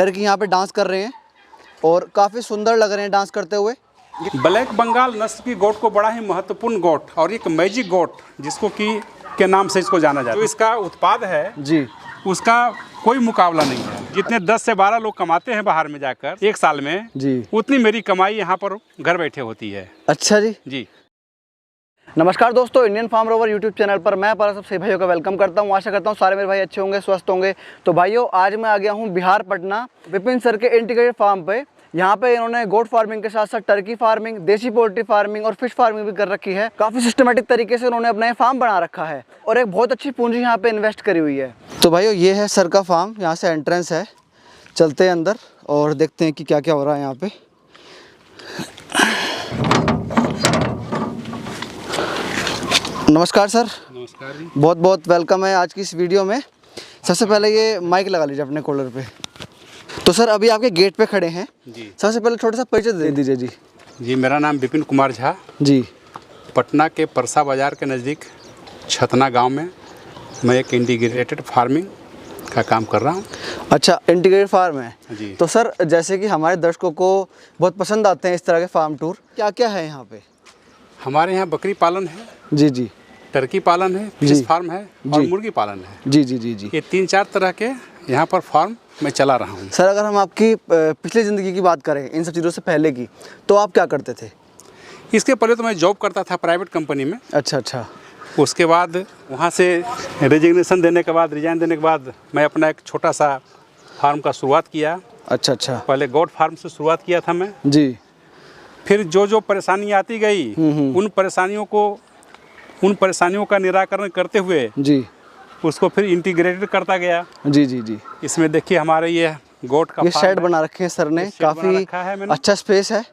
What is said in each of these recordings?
Turkey यहाँ पे dance कर रहे हैं और काफ़ी सुंदर लग रहे हैं डांस करते हुए। ब्लैक बंगाल नस्ल की गोट को बड़ा ही महत्वपूर्ण गोट और एक मैजिक गोट जिसको कि के नाम से इसको जाना जाता है। जो इसका उत्पाद है जी, उसका कोई मुकाबला नहीं है। जितने 10 से 12 लोग कमाते हैं बाहर में जाकर एक साल में जी, उतनी मेरी कमाई यहाँ पर घर बैठे होती है। अच्छा जी। जी नमस्कार दोस्तों, Indian farm rover YouTube channel पर मैं पारा सब सभी भाइयों का वेलकम करता हूं। आशा करता हूं सारे मेरे भाई अच्छे होंगे, स्वस्थ होंगे। तो भाइयों, आज मैं आ गया हूं बिहार पटना विपिन सर के इंटीग्रेटेड फार्म पे। यहाँ पे इन्होंने गोट फार्मिंग के साथ साथ टर्की फार्मिंग, देसी पोल्ट्री फार्मिंग और फिश फार्मिंग भी कर रखी है। काफ़ी सिस्टमेटिक तरीके से उन्होंने अपना ये फार्म बना रखा है और एक बहुत अच्छी पूंजी यहाँ पे इन्वेस्ट करी हुई है। तो भाइयों, ये है सर का फार्म। यहाँ से एंट्रेंस है, चलते हैं अंदर और देखते हैं कि क्या क्या हो रहा है यहाँ पे। नमस्कार सर। नमस्कार जी। बहुत बहुत वेलकम है आज की इस वीडियो में। सबसे पहले ये माइक लगा लीजिए अपने कॉलर पे। तो सर, अभी आपके गेट पे खड़े हैं जी। सबसे पहले छोटा सा परिचय दे दीजिए जी। जी, मेरा नाम विपिन कुमार झा। जी, पटना के परसा बाज़ार के नज़दीक छतना गांव में मैं एक इंटीग्रेटेड फार्मिंग का काम कर रहा हूं। अच्छा, इंटीग्रेटेड फार्म है जी। तो सर, जैसे कि हमारे दर्शकों को बहुत पसंद आते हैं इस तरह के फार्म टूर, क्या क्या है यहाँ पे? हमारे यहाँ बकरी पालन है, जी जी टर्की पालन है, फिश फार्म है और मुर्गी पालन है। जी जी जी जी। ये 3-4 तरह के यहाँ पर फार्म मैं चला रहा हूँ। सर, अगर हम आपकी पिछली ज़िंदगी की बात करें, इन सब चीज़ों से पहले की, तो आप क्या करते थे? इसके पहले तो मैं जॉब करता था प्राइवेट कंपनी में। अच्छा अच्छा। उसके बाद वहाँ से रिजिग्नेशन देने के बाद, रिजाइन देने के बाद मैं अपना एक छोटा सा फार्म का शुरुआत किया। अच्छा अच्छा। पहले गोट फार्म से शुरुआत किया था मैं। जी। फिर जो जो परेशानी आती गई उन परेशानियों का निराकरण करते हुए जी। उसको फिर इंटीग्रेटेड करता गया। जी जी जी। इसमें देखिए हमारे ये गोट का ये फार्म शेड है। बना रखे हैं सर ने, शेड बना काफ़ी रखा है मैंने। अच्छा स्पेस है।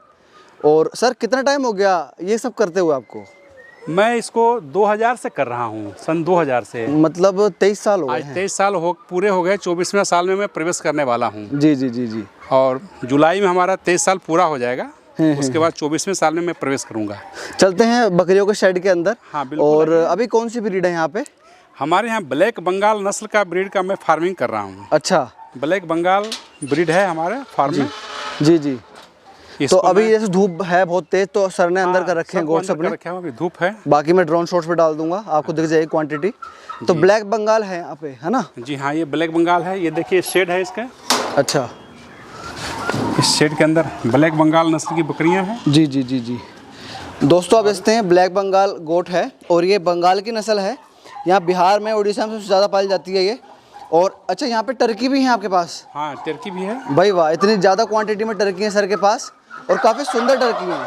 और सर, कितना टाइम हो गया ये सब करते हुए आपको? मैं इसको 2000 से कर रहा हूँ, सन 2000 से। मतलब 23 साल हो गए आज हैं। 23 साल पूरे हो गए। 24वें साल में मैं प्रवेश करने वाला हूँ। जी जी जी जी। और जुलाई में हमारा 23 साल पूरा हो जाएगा। उसके बाद 24वें साल में मैं प्रवेश करूँगा। चलते हैं बकरियों के शेड के अंदर। हाँ बिल्कुल। और अभी कौन सी ब्रीड है यहाँ पे? हमारे यहाँ ब्लैक बंगाल नस्ल का ब्रीड का मैं फार्मिंग कर रहा हूँ। अच्छा, ब्लैक बंगाल ब्रीड है हमारे फार्म में। जी जी। तो अभी जैसे धूप है बहुत तेज, तो सर ने अंदर कर रखे हैं गोट्स अपने। रखे हैं, अभी धूप है। बाकी मैं ड्रोन शॉट्स पे डाल दूंगा, आपको दिख जाएगी क्वांटिटी। तो ब्लैक बंगाल है यहाँ पे, है ना? जी हाँ, ये ब्लैक बंगाल है। ये देखिए शेड है इसका। अच्छा। इस शेड के अंदर ब्लैक बंगाल नस्ल की बकरियां हैं। जी जी जी जी। दोस्तों, आप देखते हैं ब्लैक बंगाल गोट है और ये बंगाल की नस्ल है। यहाँ बिहार में, उड़ीसा में सबसे ज़्यादा पाई जाती है ये। और अच्छा, यहाँ पे टर्की भी है आपके पास? हाँ, टर्की भी है। भाई वाह, इतनी ज़्यादा क्वांटिटी में टर्की है सर के पास और काफ़ी सुंदर टर्की हैं।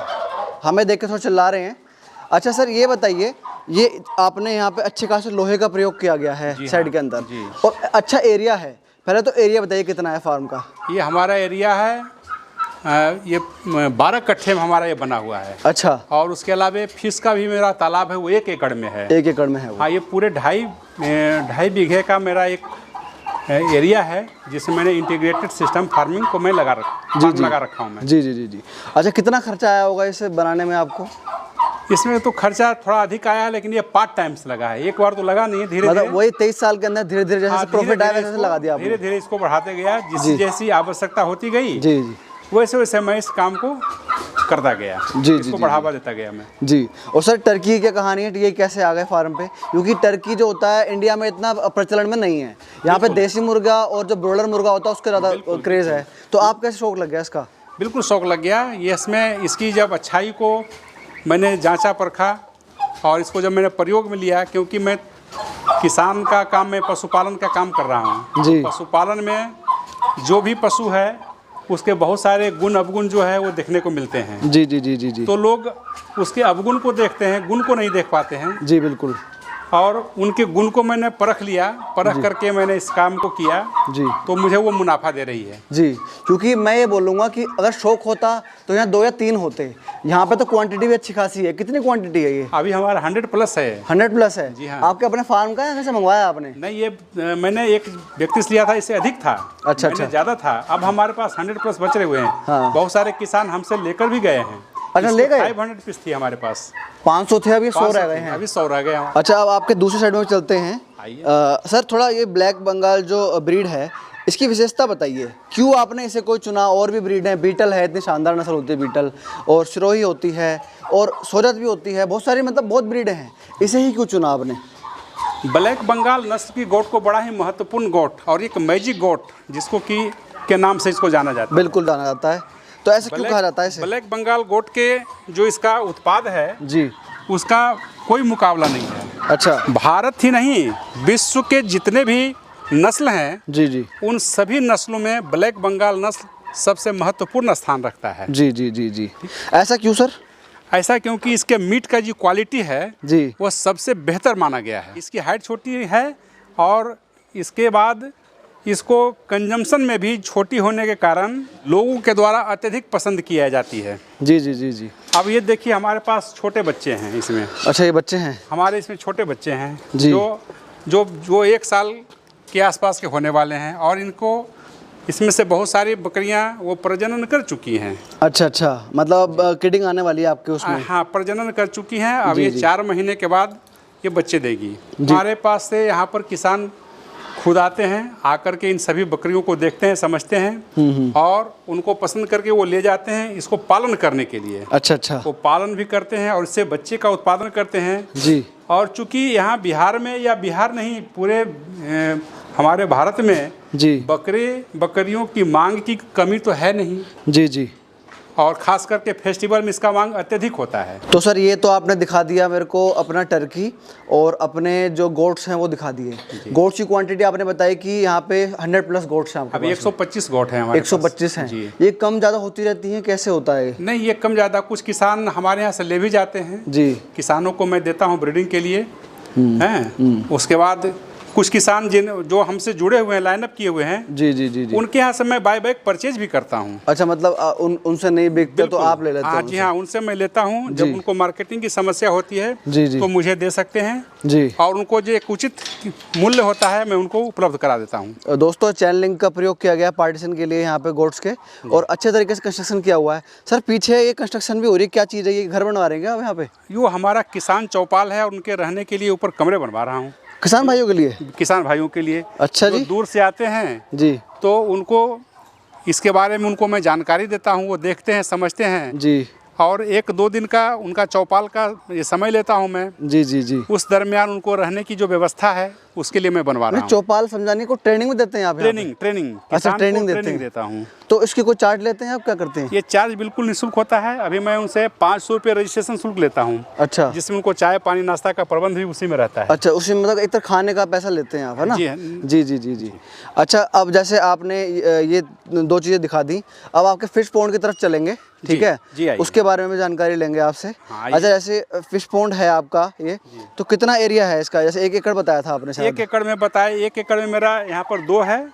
हमें देख के थोड़ा चिल्ला रहे हैं। अच्छा सर, ये बताइए, ये आपने यहाँ पे अच्छे खासे लोहे का प्रयोग किया गया है साइड के अंदर जी। और अच्छा एरिया है। पहले तो एरिया बताइए कितना है फार्म का? ये हमारा एरिया है, ये 12 कट्ठे में हमारा ये बना हुआ है। अच्छा। और उसके अलावा फिश का भी मेरा तालाब है, वो 1 एकड़ में है। 1 एकड़ में है वो? हाँ, ये पूरे 2.5 बीघे का मेरा एक एरिया है जिसमें मैंने इंटीग्रेटेड सिस्टम फार्मिंग को मैं लगा रखा हूँ मैं। जी जी जी जी। अच्छा, कितना खर्चा आया होगा इसे बनाने में आपको? इसमें तो खर्चा थोड़ा अधिक आया है, लेकिन ये पार्ट टाइम से लगा है। एक बार तो लगा नहीं है, धीरे मतलब वही 23 साल के अंदर धीरे धीरे जैसे प्रॉफिट आया वैसे लगा दिया आपने? धीरे धीरे इसको बढ़ाते गया। जैसी आवश्यकता होती गई जी जी, वैसे वैसे मैं इस काम को करता गया। जी, इसको बढ़ावा देता गया मैं। जी। और सर, टर्की की क्या कहानी है? ये कैसे आ गए फार्म पे? क्योंकि टर्की जो होता है इंडिया में इतना प्रचलन में नहीं है। यहाँ पे देसी मुर्गा और जो ब्रॉयलर मुर्गा होता है उसका ज़्यादा क्रेज़ है। तो आप कैसे शौक लग गया इसका? बिल्कुल शौक लग गया। ये इसमें इसकी जब अच्छाई को मैंने जांचा परखा और इसको जब मैंने प्रयोग में लिया, क्योंकि मैं किसान का काम, मैं पशुपालन का काम कर रहा हूँ जी। पशुपालन में जो भी पशु है उसके बहुत सारे गुण अवगुण जो है वो देखने को मिलते हैं। जी जी जी जी जी। तो लोग उसके अवगुण को देखते हैं, गुण को नहीं देख पाते हैं। जी बिल्कुल। और उनके गुण को मैंने परख लिया, परख करके मैंने इस काम को किया। जी। तो मुझे वो मुनाफा दे रही है। जी, क्योंकि मैं ये बोलूँगा कि अगर शौक होता तो यहाँ 2 या 3 होते। यहाँ पे तो क्वांटिटी भी अच्छी खासी है। कितनी क्वांटिटी है ये? अभी हमारा 100+ है। 100+ है? जी हाँ। आपके अपने फार्म का है, कैसे मंगवाया आपने? नहीं, ये मैंने एक व्यक्ति से लिया था, इससे अधिक था। अच्छा मैंने ज़्यादा था। अब हमारे पास 100+ बच रहे हुए हैं। हाँ। बहुत सारे किसान हमसे लेकर भी गए हैं। अच्छा, ले गए? 500 पीस थी हमारे पास। 500 थे, अभी 100 रह गए हैं। अभी 100 रह गए हैं। अच्छा, अब आपके दूसरे साइड में चलते हैं। आइए। सर, थोड़ा ये ब्लैक बंगाल जो ब्रीड है, इसकी विशेषता बताइए, क्यों आपने इसे कोई चुना? और भी ब्रीड है, बीटल है, इतनी शानदार नस्ल होती है बीटल, और सिरोही होती है, और सोजत भी होती है, बहुत सारी मतलब बहुत ब्रीडें हैं, इसे ही क्यों चुना आपने? ब्लैक बंगाल नस्ल की गोट को बड़ा ही महत्वपूर्ण गोट और एक मैजिक गोट जिसको कि के नाम से इसको जाना जाता है। बिल्कुल जाना जाता है, तो ऐसे क्यों कहा जाता है इसे? ब्लैक बंगाल गोट के जो इसका उत्पाद है जी, उसका कोई मुकाबला नहीं है। अच्छा, भारत ही नहीं, विश्व के जितने भी नस्ल हैं जी जी उन सभी नस्लों में ब्लैक बंगाल नस्ल सबसे महत्वपूर्ण स्थान रखता है। जी जी जी जी, ऐसा क्यों सर? ऐसा क्योंकि इसके मीट का जो क्वालिटी है जी, वो सबसे बेहतर माना गया है। इसकी हाइट छोटी है और इसके बाद इसको कंजम्पशन में भी छोटी होने के कारण लोगों के द्वारा अत्यधिक पसंद किया जाती है। जी जी जी जी। अब ये देखिए हमारे पास छोटे बच्चे हैं इसमें। अच्छा, ये बच्चे हैं? हमारे इसमें छोटे बच्चे हैं जी। जो 1 साल के आसपास के होने वाले हैं और इनको इसमें से बहुत सारी बकरियां वो प्रजनन कर चुकी हैं। अच्छा अच्छा, मतलब किडिंग आने वाली है आपके उसमें? हाँ, प्रजनन कर चुकी हैं। अब ये 4 महीने के बाद ये बच्चे देगी। हमारे पास से यहाँ पर किसान खुद आते हैं, आकर के इन सभी बकरियों को देखते हैं, समझते हैं और उनको पसंद करके वो ले जाते हैं इसको पालन करने के लिए। अच्छा अच्छा, वो पालन भी करते हैं और इससे बच्चे का उत्पादन करते हैं जी। और चूंकि यहाँ बिहार में, या बिहार नहीं पूरे हमारे भारत में जी, बकरियों की मांग की कमी तो है नहीं। जी जी, और खास करके फेस्टिवल में इसका मांग अत्यधिक होता है। तो सर ये तो आपने दिखा दिया मेरे को अपना टर्की, और अपने जो गोट्स हैं वो दिखा दिए। गोट्स की क्वांटिटी आपने बताई कि यहाँ पे 100+ गोट्स हैं आपके अभी पास? 125 गोट हैं हमारे 125 हैं। जी। ये कम ज़्यादा होती रहती हैं, कैसे होता है? नहीं, ये कम ज़्यादा कुछ किसान हमारे यहाँ से ले भी जाते हैं। जी, किसानों को मैं देता हूँ ब्रीडिंग के लिए हैं। उसके बाद कुछ किसान जो हमसे जुड़े हुए हैं, लाइनअप किए हुए हैं, जी जी जी जी, उनके यहाँ से मैं बाय बैक परचेज भी करता हूँ। अच्छा, मतलब उनसे नहीं बिकते तो आप ले लेते हाँ हो? जी हाँ, उनसे मैं लेता हूँ। जब उनको मार्केटिंग की समस्या होती है जी जी, तो मुझे दे सकते हैं जी, और उनको जो एक उचित मूल्य होता है मैं उनको उपलब्ध करा देता हूँ। दोस्तों चैन लिंक का प्रयोग किया गया पार्टीशन के लिए यहाँ पे गोट्स के, और अच्छे तरीके से कंस्ट्रक्शन किया हुआ है। सर पीछे ये कंस्ट्रक्शन भी हो रही है, क्या चीज़ है ये? घर बनवा रहे हैं क्या आप यहाँ पे? यो हमारा किसान चौपाल है और उनके रहने के लिए ऊपर कमरे बनवा रहा हूँ। किसान भाइयों के लिए? किसान भाइयों के लिए। अच्छा जो जी, दूर से आते हैं जी तो उनको इसके बारे में उनको मैं जानकारी देता हूँ, वो देखते हैं, समझते हैं जी, और 1-2 दिन का उनका चौपाल का ये समय लेता हूँ मैं। जी जी जी। उस दरमियान उनको रहने की जो व्यवस्था है उसके लिए मैं बनवा रहा मैं हूँ। चौपाल समझाने को ट्रेनिंग भी देते हैं आप? ट्रेनिंग अच्छा, ट्रेनिंग देते हैं। देता हूँ। तो इसकी कोई चार्ज लेते हैं आप, क्या करते हैं? ये चार्ज बिल्कुल निःशुल्क होता है। अभी मैं उनसे 500 रुपये रजिस्ट्रेशन शुल्क लेता हूँ। अच्छा, जिसमें उनको चाय पानी नाश्ता का प्रबंध भी उसी में रहता है। अच्छा, उसी में मतलब एक तरह खाने का पैसा लेते हैं आप, है ना? जी जी जी जी। अच्छा, अब जैसे आपने ये 2 चीज़ें दिखा दी, अब आपके फिश पॉन्ड की तरफ चलेंगे, ठीक है? जी, आइए। उसके बारे में भी जानकारी लेंगे आपसे। हाँ, अच्छा, जैसे फिश पॉन्ड है आपका ये, तो कितना एरिया है इसका? जैसे 1 एकड़ बताया था आपने शायद। 1 एकड़ में बताया। 1 एकड़ में मेरा यहाँ पर 2 है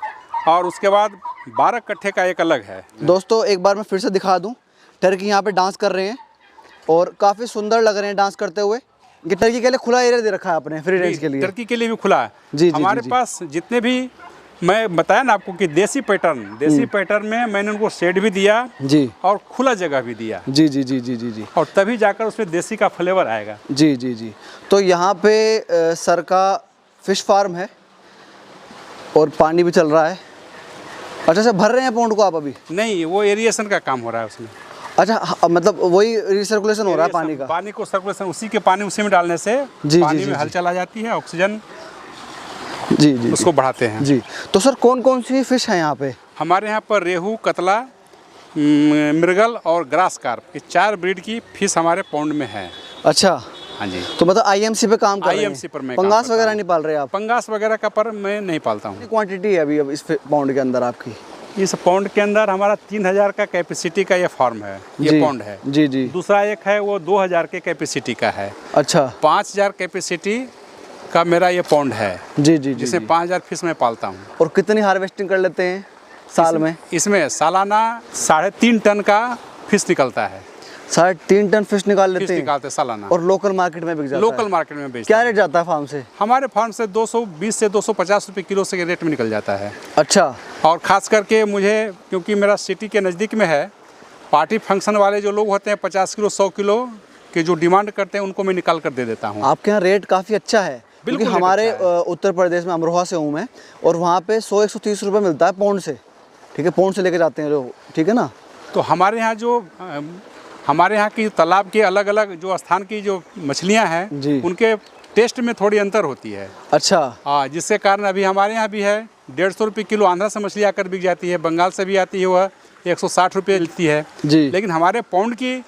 और उसके बाद 12 कट्ठे का एक अलग है। दोस्तों एक बार मैं फिर से दिखा दूं, टर्की यहाँ पे डांस कर रहे हैं और काफ़ी सुंदर लग रहे हैं डांस करते हुए। ये टर्की के लिए खुला एरिया दे रखा है आपने, फ्री रेंज के लिए? टर्की के लिए भी खुला है। जी, हमारे पास जितने भी, मैं बताया ना आपको कि देसी पैटर्न में मैंने उनको शेड भी दिया जी, और खुला जगह भी दिया। जी जी जी जी जी जी, और तभी जाकर उसमें देसी का फ्लेवर आएगा। जी जी जी। तो यहाँ पे सर का फिश फार्म है और पानी भी चल रहा है। अच्छा सर, भर रहे हैं पॉन्ड को आप अभी? नहीं, वो एरिएशन का काम हो रहा है उसमें। अच्छा, मतलब वही रिसर्कुलेशन हो रहा है पानी का? पानी को सर्कुलेशन, उसी के पानी उसी में डालने से जी, पानी जी, में जी, हलचल आ जाती है, ऑक्सीजन जी जी उसको बढ़ाते हैं। जी। तो सर कौन कौन सी फिश है यहाँ पे? हमारे यहाँ पर रेहू, कतला, मृगल और ग्रास कार्प, ये 4 ब्रीड की फिश हमारे पॉन्ड में है। अच्छा, हाँ जी। तो मतलब आईएमसी पे काम कर रहे हैं? आईएमसी पर मैं काम पंगास करता वगैरह हूँ। नहीं पाल रहे आप? पंगास वगैरह का पर मैं नहीं पालता हूँ। कितनी क्वांटिटी है अभी अब इस पॉन्ड के अंदर आपकी? इस पॉन्ड के अंदर हमारा 3000 का कैपेसिटी का ये फार्म है, ये पॉन्ड है। जी जी। दूसरा एक है वो 2000 के कैपेसिटी का है। अच्छा, 5000 कैपेसिटी का मेरा ये पॉन्ड है, जी जी, जिसमें 5000 फिश मैं पालता हूँ। और कितनी हार्वेस्टिंग कर लेते हैं साल में? इसमें सालाना 3.5 टन का फिश निकलता है। 3.5 टन फिश निकाल फिश लेते हैं? निकालते सालाना। और लोकल मार्केट में बिक जाता है? लोकल मार्केट में बेचते क्या हैं। रेट जाता है फार्म से? हमारे फार्म से 220 से 250 रुपये किलो से रेट में निकल जाता है। अच्छा, और ख़ास करके मुझे, क्योंकि मेरा सिटी के नज़दीक में है, पार्टी फंक्शन वाले जो लोग होते हैं 50 किलो 100 किलो के जो डिमांड करते हैं उनको मैं निकाल कर दे देता हूँ। आपके यहाँ रेट काफ़ी अच्छा है। क्योंकि रेट हमारे अच्छा है। उत्तर प्रदेश में अमरोहा से हूँ मैं, और वहाँ पे 100-130 रुपये मिलता है पौंड से, ठीक है, पौंड से लेके जाते हैं लोग, ठीक है ना। तो हमारे यहाँ जो हमारे यहाँ की तालाब के अलग अलग जो स्थान की जो मछलियाँ जी। हैं उनके टेस्ट में थोड़ी अंतर होती है। अच्छा, हाँ, जिसके कारण अभी हमारे यहाँ भी है 150 रुपये किलो आंध्रा से मछली आकर बिक जाती है, बंगाल से भी आती है, वह 160 रुपये मिलती है जी लेकिन हमारे पाउंड की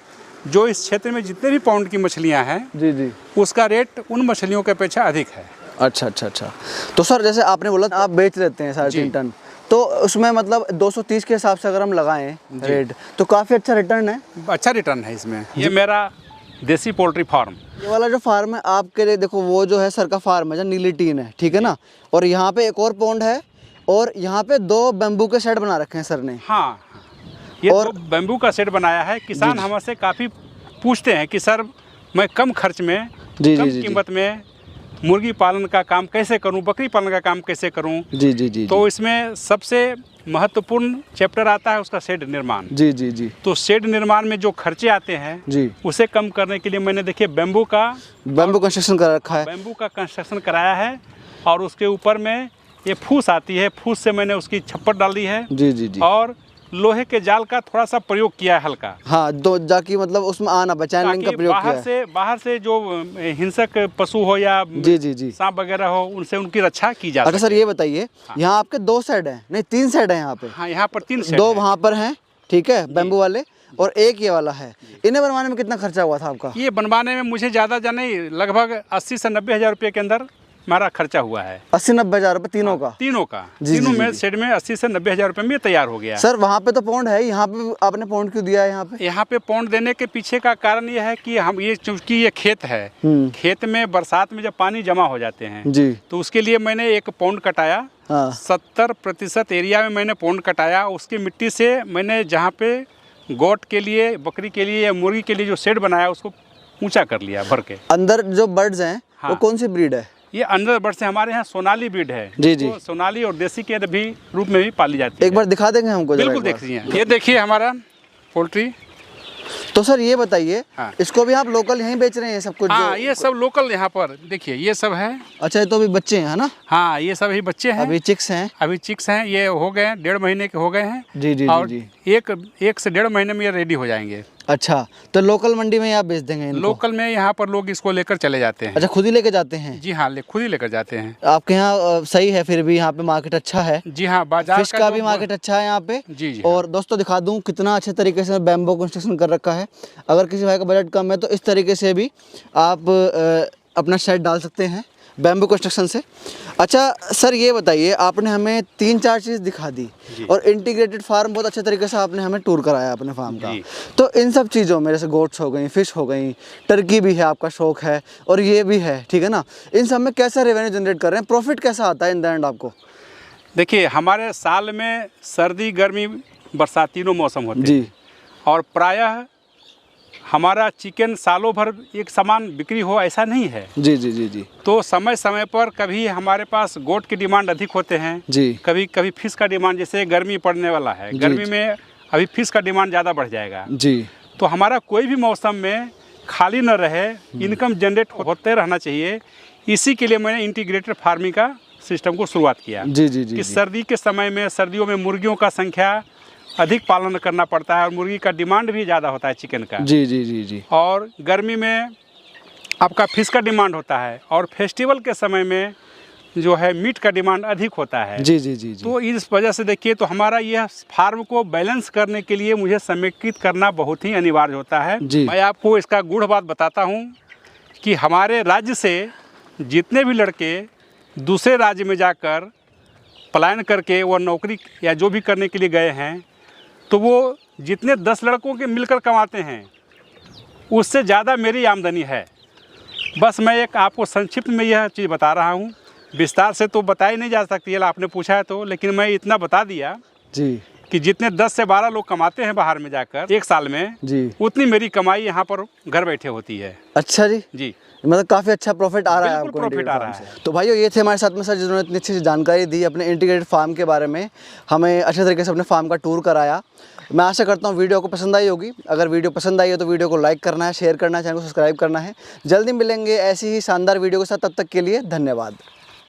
जो इस क्षेत्र में जितने भी पाउंड की मछलियाँ हैं जी जी। उसका रेट उन मछलियों के अपेक्षा अधिक है। अच्छा अच्छा अच्छा। तो सर जैसे आपने बोला आप बेच लेते हैं 3.5 टन, तो उसमें मतलब 230 के हिसाब से अगर हम लगाएं रेट तो काफ़ी अच्छा रिटर्न है। अच्छा रिटर्न है इसमें। ये मेरा देसी पोल्ट्री फार्म। ये वाला जो फार्म है आपके लिए, देखो वो जो है सर का फार्म है जो नीली टीन है, ठीक है ना, और यहाँ पे एक और पौंड है, और यहाँ पे 2 बेम्बू के सेट बना रखे हैं सर ने। हाँ, ये और- और बैम्बू का सेट बनाया है। किसान हमसे काफ़ी पूछते हैं कि सर मैं कम खर्च में जी, कम जी, जी, कीमत में मुर्गी पालन का काम कैसे करूं, बकरी पालन का काम कैसे करूं। जी जी जी तो इसमें सबसे महत्वपूर्ण चैप्टर आता है उसका शेड निर्माण। जी जी जी तो शेड निर्माण में जो खर्चे आते हैं जी। उसे कम करने के लिए मैंने देखिए बैम्बू कंस्ट्रक्शन कर रखा है। का कंस्ट्रक्शन कराया है, और उसके ऊपर में ये फूस आती है, फूस से मैंने उसकी छप्पर डाल दी है, जी जी जी। और लोहे के जाल का थोड़ा सा प्रयोग किया है हल्का, हाँ, दो जाकि मतलब उसमें आना चैनलिंग का ताकि प्रयोग किया है। बाहर से जो हिंसक पशु हो या जी जी जी। सांप वगैरह हो उनसे उनकी रक्षा की जा अच्छा सके। सर ये बताइए, यहाँ आपके 2 सेट हैं, नहीं 3 सेट हैं यहाँ पे। हाँ, यहाँ पर 3 सेट 2 हैं। वहाँ पर हैं, ठीक है, बैम्बू वाले, और एक ये वाला है। इन्हें बनवाने में कितना खर्चा हुआ था आपका? ये बनवाने में मुझे ज़्यादा नहीं, लगभग 80 से 90 हज़ार रुपये के अंदर हमारा खर्चा हुआ है। 80-90 हज़ार रुपये तीनों का? तीनों का, जी, तीनों जी, में जी। शेड में 80 से 90 हज़ार रुपये में ये तैयार हो गया। सर वहाँ पे तो पौंड है, यहाँ पे आपने पौंड क्यों दिया है यहाँ पे? यहाँ पे पौंड देने के पीछे का कारण ये है कि हम ये चूँकि ये खेत है, खेत में बरसात में जब पानी जमा हो जाते हैं जी। तो उसके लिए मैंने एक पौंड कटाया। हाँ। 70% एरिया में मैंने पौंड कटाया। उसकी मिट्टी से मैंने जहाँ पे गोट के लिए, बकरी के लिए या मुर्गी के लिए जो शेड बनाया उसको ऊंचा कर लिया भर के। अंदर जो बर्ड्स हैं हाँ। वो कौन सी ब्रीड है? ये अंडर बर्ड से हमारे यहाँ सोनाली ब्रीड है। जी, जी। तो सोनाली और देसी के भी रूप में भी पाली जाती है। एक बार दिखा देंगे हमको जरा बिल्कुल एक बार? देखिए, ये देखिए हमारा पोल्ट्री। तो सर ये बताइए, हाँ। इसको भी आप लोकल यहीं बेच रहे हैं सब कुछ? हाँ, ये सब लोकल यहाँ पर देखिए ये सब है। अच्छा, ये तो अभी बच्चे हैं, है ना? हाँ, ये सब ही बच्चे हैं, अभी चिक्स हैं। अभी चिक्स हैं। ये हो गए 1.5 महीने के हो गए हैं। जी जी और जी। एक से 1.5 महीने में ये रेडी हो जाएंगे। अच्छा, तो लोकल मंडी में ही आप बेच देंगे इनको? लोकल में यहाँ पर लोग इसको लेकर चले जाते हैं। अच्छा, खुद ही लेके जाते हैं? जी हाँ, खुद ही लेकर जाते हैं। आपके यहाँ सही है, फिर भी यहाँ पे मार्केट अच्छा है। जी हाँ, बाजार फिश का भी जो- मार्केट अच्छा है यहाँ पे। जी जी। और दोस्तों दिखा दूँ कितना अच्छे तरीके से बैम्बो कंस्ट्रक्शन कर रखा है। अगर किसी भाई का बजट कम है तो इस तरीके से भी आप अपना शेड डाल सकते हैं बैम्बू कंस्ट्रक्शन से। अच्छा सर ये बताइए, आपने हमें 3-4 चीज़ दिखा दी और इंटीग्रेटेड फार्म बहुत अच्छे तरीके से आपने हमें टूर कराया अपने फार्म का। जी। तो इन सब चीज़ों में जैसे गोट्स हो गई, फिश हो गई, टर्की भी है, आपका शौक है, और ये भी है, ठीक है ना, इन सब में कैसा रेवेन्यू जनरेट कर रहे हैं? प्रॉफिट कैसा आता है इन द एंड आपको? देखिए, हमारे साल में सर्दी, गर्मी, बरसात तीनों मौसम होते हैं। जी। और प्रायः हमारा चिकन सालों भर एक समान बिक्री हो ऐसा नहीं है। जी जी जी जी। तो समय समय पर कभी हमारे पास गोट की डिमांड अधिक होते हैं, जी। कभी कभी फिश का डिमांड, जैसे गर्मी पड़ने वाला है, गर्मी में अभी फिश का डिमांड ज़्यादा बढ़ जाएगा। जी। तो हमारा कोई भी मौसम में खाली न रहे, इनकम जनरेट होते रहना चाहिए। इसी के लिए मैंने इंटीग्रेटेड फार्मिंग का सिस्टम को शुरुआत किया। जी जी जी कि जी। सर्दी के समय में, सर्दियों में मुर्गियों का संख्या अधिक पालन करना पड़ता है और मुर्गी का डिमांड भी ज़्यादा होता है चिकन का। जी जी जी जी। और गर्मी में आपका फिश का डिमांड होता है, और फेस्टिवल के समय में जो है मीट का डिमांड अधिक होता है। जी जी जी जी। तो इस वजह से देखिए, तो हमारा यह फार्म को बैलेंस करने के लिए मुझे समेकित करना बहुत ही अनिवार्य होता है। जी। मैं आपको इसका गूढ़ बात बताता हूँ कि हमारे राज्य से जितने भी लड़के दूसरे राज्य में जाकर पलायन करके वो नौकरी या जो भी करने के लिए गए हैं, तो वो जितने 10 लड़कों के मिलकर कमाते हैं उससे ज़्यादा मेरी आमदनी है। बस मैं एक आपको संक्षिप्त में यह चीज़ बता रहा हूँ, विस्तार से तो बताई नहीं जा सकती है, आपने पूछा है तो, लेकिन मैं इतना बता दिया जी कि जितने 10 से 12 लोग कमाते हैं बाहर में जाकर एक साल में जी, उतनी मेरी कमाई यहाँ पर घर बैठे होती है। अच्छा जी, जी, मतलब काफ़ी अच्छा प्रॉफिट आ रहा है बिल्कुल आपको प्रॉफिट इंटीग्रेटेड आ फार्म रहा से। है। तो भाइयों, ये थे हमारे साथ में सर जिन्होंने इतनी अच्छी जानकारी दी अपने इंटीग्रेटेड फार्म के बारे में, हमें अच्छे तरीके से अपने फार्म का टूर कराया। मैं आशा करता हूँ वीडियो को पसंद आई होगी। अगर वीडियो पसंद आई हो तो वीडियो को लाइक करना है, शेयर करना है, चैनल को सब्सक्राइब करना है। जल्दी मिलेंगे ऐसी ही शानदार वीडियो के साथ, तब तक के लिए धन्यवाद।